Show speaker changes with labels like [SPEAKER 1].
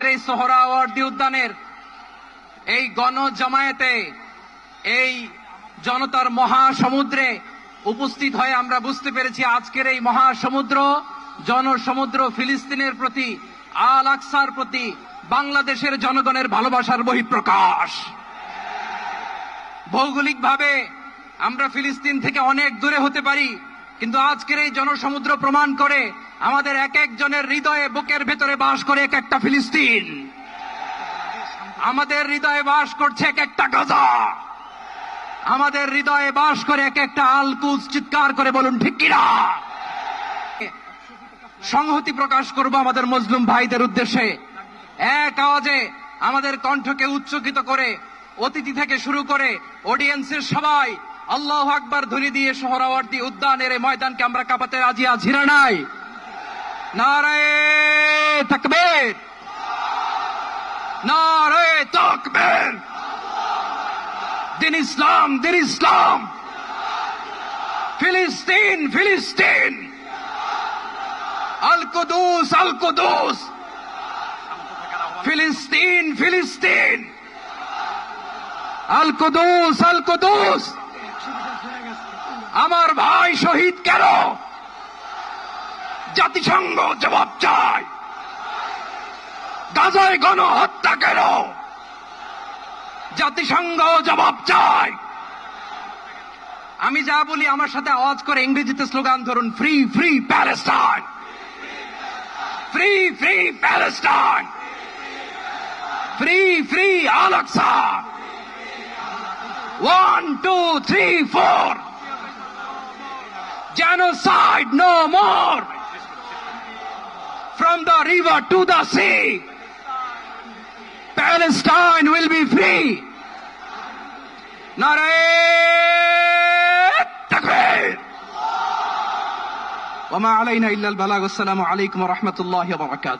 [SPEAKER 1] এই সোহরাওয়ার্দী উদ্যানের এই গণজমায়েতে এই জনতার মহাসমুদ্রে উপস্থিত হয়ে আমরা বুঝতে পেরেছি আজকের এই মহাসমুদ্র জনসমুদ্র ফিলিস্তিনের প্রতি আল আকসার প্রতি বাংলাদেশের জনগণের ভালোবাসার বহিঃপ্রকাশ। ভৌগোলিকভাবে আমরা ফিলিস্তিন থেকে অনেক দূরে হতে পারি, কিন্তু আজকের এই জনসমুদ্র প্রমাণ করে আমাদের এক একজনের হৃদয়ে বুকের ভেতরে বাস করে এক একটা ফিলিস্তিন। আমাদের হৃদয়ে বাস করছে এক একটা গাজা, আমাদের হৃদয়ে বাস করে এক একটা আল কুদস। চিৎকার করে বলুন ঠিক কিনা। সংহতি প্রকাশ করব আমাদের মুসলিম ভাইদের উদ্দেশ্যে। এক আওয়াজে আমাদের কণ্ঠকে উচ্চকিত করে অতিথি থেকে শুরু করে অডিয়েন্সের সবাই আল্লাহু আকবার ধ্বনি দিয়ে সোহরাওয়ার্দী উদ্যানের এই ময়দানকে আমরা কাঁপাতে রাজি আছি না নাই? নারায়ে তাকবীর, নারায়ে তাকবীর। দিন ইসলাম, দিন ইসলাম। ফিলিস্তিন, ফিলিস্তিন। আল কুদুস, আল কুদুস। ফিলিস্তিন, ফিলিস্তিন। আল কুদুস, আল কুদুস। আমার ভাই শহীদ কেন? জাতিসংঘ জবাব চায়। গাজায় গণহত্যা কেন? জাতিসংঘ জবাব চায়। আমি যা বলি আমার সাথে আওয়াজ করে ইংরেজিতে স্লোগান ধরুন, free free Palestine, free free Palestine, free free Al Aqsa. 1 2 3 4 Genocide no more. From the river to the sea, Palestine will be free. Naraye takbir. Wa ma alayna illa al balagh. Assalamu alaykum wa rahmatullahi wa barakatuh.